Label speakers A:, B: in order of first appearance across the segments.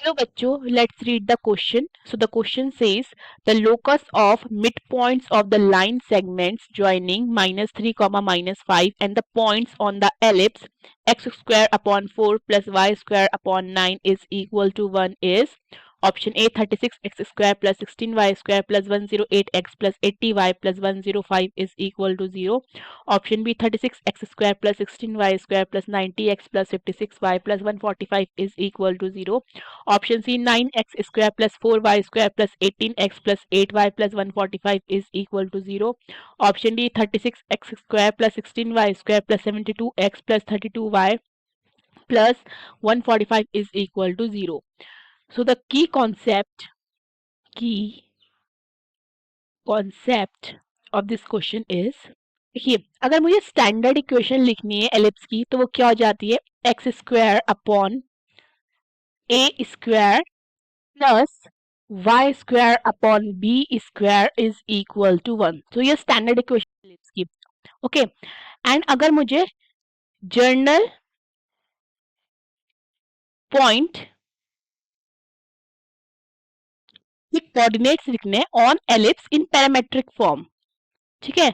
A: Hello bachcho, let's read the question. So the question says the locus of midpoints of the line segments joining -3, -5 and the points on the ellipse x square upon 4 plus y square upon 9 is equal to 1 is option A 36x square plus 16y square plus 108x plus 80y plus 105 is equal to 0. Option B 36x square plus 16y square plus 90x plus 56y plus 145 is equal to 0. Option C 9x square plus 4y square plus 18x plus 8y plus 145 is equal to 0. Option D 36x square plus 16y square plus 72x plus 32y plus 145 is equal to 0. So the key concept of this question is, देखिए अगर मुझे standard equation लिखनी है ellipse की तो वो क्या हो जाती है x square upon a square plus y square upon b square is equal to 1. तो ये स्टैंडर्ड इक्वेशन एलिप्स की. ओके एंड अगर मुझे जर्नल पॉइंट के कोऑर्डिनेट्स लिखने on ellipse in parametric form, ठीक है.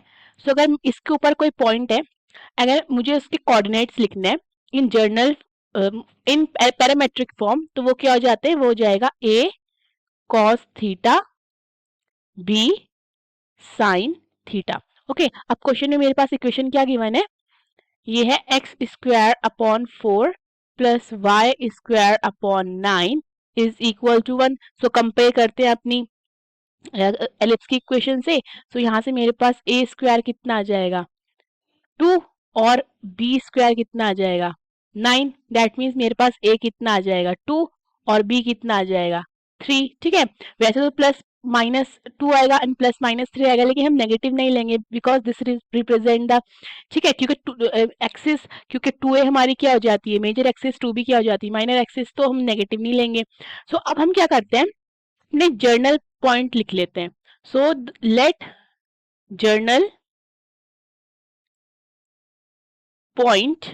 A: सो अगर इसके ऊपर कोई पॉइंट है, अगर मुझे उसके कोऑर्डिनेट्स लिखने हैं इन जर्नल इन पैरामेट्रिक फॉर्म तो वो क्या हो जाते हैं, वो हो जाएगा a cos theta b sin theta. Okay अब क्वेश्चन में मेरे पास इक्वेशन क्या गिवन है, ये है x square upon 4 plus y square upon 9 is equal to 1. So compare करते हैं अपनी एलिप्स की इक्वेशन से. सो यहाँ से मेरे पास ए स्क्वायर कितना आ जाएगा 2 और बी स्क्वायर कितना आ जाएगा 9. दैट मीन्स मेरे पास ए कितना आ जाएगा 2 और बी कितना आ जाएगा 3. ठीक है, वैसे तो प्लस -2 आएगा एंड प्लस -3 आएगा, लेकिन हम नेगेटिव नहीं लेंगे बिकॉज दिस रिप्रेजेंट द, ठीक है, क्योंकि एक्सिस, क्योंकि 2a हमारी क्या हो जाती है मेजर एक्सिस, 2b क्या हो जाती है माइनर एक्सिस, तो हम नेगेटिव नहीं लेंगे. सो अब हम क्या करते हैं, अपने जर्नल पॉइंट लिख लेते हैं. So let general point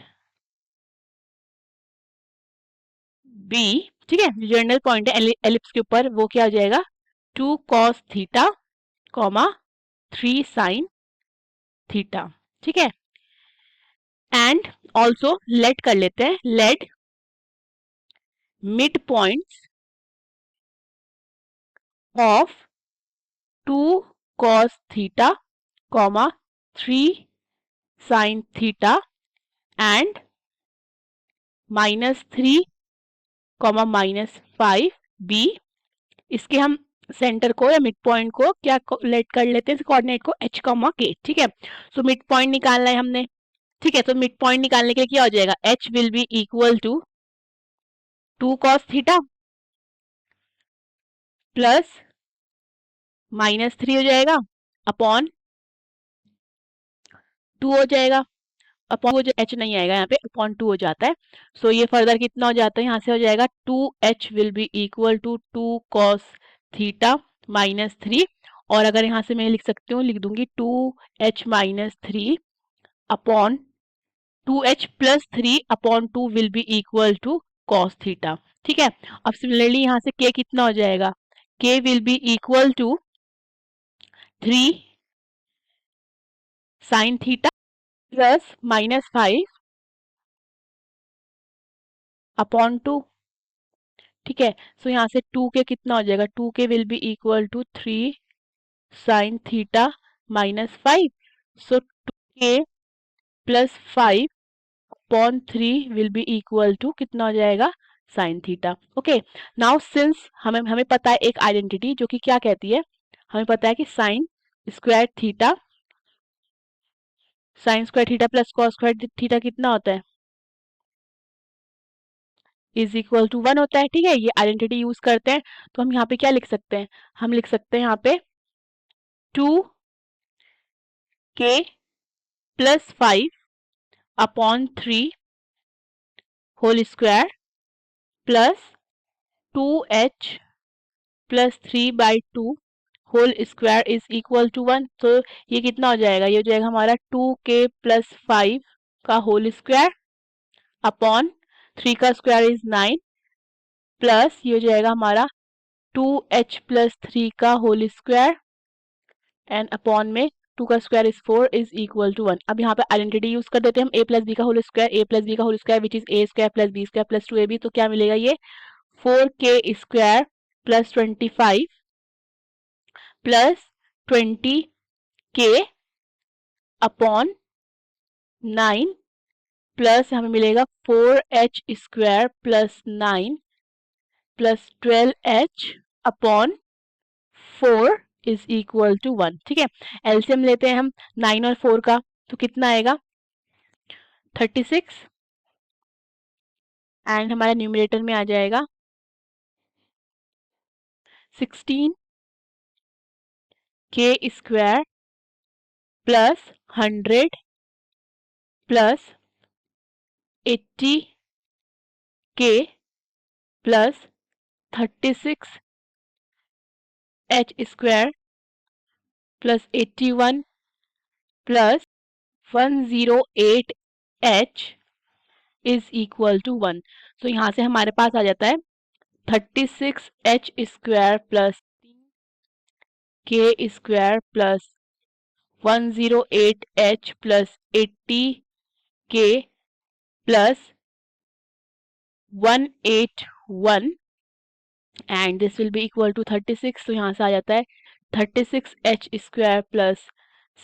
A: B, ठीक है, जर्नल पॉइंट है एलिप्स के ऊपर, वो क्या हो जाएगा 2 cos theta comma 3 sin theta. ठीक है, एंड ऑल्सो लेट कर लेते हैं, let mid points of 2 cos theta comma 3 sin theta and -3 कॉमा -5 बी. इसके हम सेंटर को या मिड पॉइंट को क्या लेट कर लेते हैं, कोऑर्डिनेट को h कॉमा k. ठीक है, सो मिड पॉइंट निकालना है हमने. ठीक है, तो मिड पॉइंट निकालने के लिए क्या हो जाएगा, h will be equal to 2 cos theta plus -3 हो जाएगा अपॉन 2 हो जाएगा, अपॉन वो जो h नहीं आएगा यहाँ पे, अपॉन 2 हो जाता है. सो ये फर्दर कितना हो जाता है, यहाँ से हो जाएगा 2h will be equal to 2 cos theta -3. और अगर यहाँ से मैं लिख सकती हूँ, लिख दूंगी 2h -3 upon 2h plus 3 upon 2 will be equal to cos theta. ठीक है, अब सिमिलरली यहाँ से k कितना हो जाएगा, k will be equal to 3 sin theta plus -5 upon 2. ठीक है, सो यहाँ से 2k कितना हो जाएगा, 2k will be equal to 3 sin theta -5. So 2k plus 5 upon 3 will be equal to कितना हो जाएगा sin theta. Okay, now since हमें पता है एक आइडेंटिटी जो कि क्या कहती है, हमें पता है कि sin square theta plus cos square theta कितना होता है, इज इक्वल टू 1 होता है. ठीक है, ये आइडेंटिटी यूज करते हैं. तो हम यहाँ पे क्या लिख सकते हैं, हम लिख सकते हैं यहाँ पे 2k plus 5 upon 3 whole square plus 2h plus 3/2 whole square is equal to 1. तो ये कितना हो जाएगा, ये हो जाएगा हमारा 2k प्लस 5 का होल स्क्वायर अपॉन 3 का स्क्वायर इज 9 प्लस ये हो जाएगा हमारा 2h+3 का होल स्क्वायर एंड अपॉन में 2 का square is 4 is equal to 1। अब यहाँ पे आइडेंटिटी यूज कर देते हैं हम, a प्लस बी का whole square, a plus b का whole square which is a square plus b square plus 2ab। तो क्या मिलेगा ये 4k square plus 25 plus 20k upon 9 plus हमें मिलेगा 4h square plus 9 plus 12h upon 4 is equal to 1। ठीक है, LCM लेते हैं हम 9 और 4 का, तो कितना आएगा 36 एंड हमारा न्यूमरेटर में आ जाएगा 16k square plus 100 plus 80k plus 36h square plus 81 plus 108h is equal to 1। तो यहाँ से हमारे पास आ जाता है 36h square plus k square plus 108h plus 80k plus 181 and this will be equal to 36। तो यहाँ से आ जाता है 36h square plus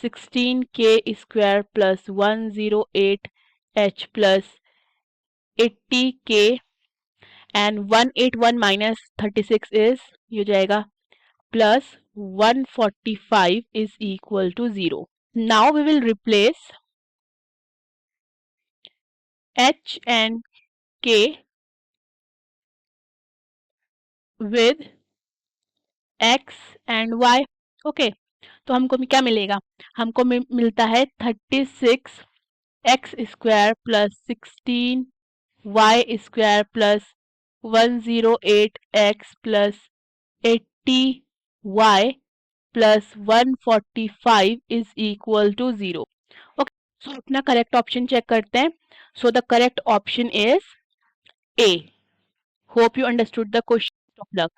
A: 16k square plus 108h plus 80k and 181 minus 36 is ये हो जाएगा plus 145 is equal to 0। Now we will replace h and k with x and y। Okay, तो हमको क्या मिलेगा, हमको मिलता है 36 x square plus 16 y square plus 108 x plus 80 y plus 145 is equal to 0। Okay, so अपना correct option check करते हैं। So the correct option is A. Hope you understood the question. Of luck.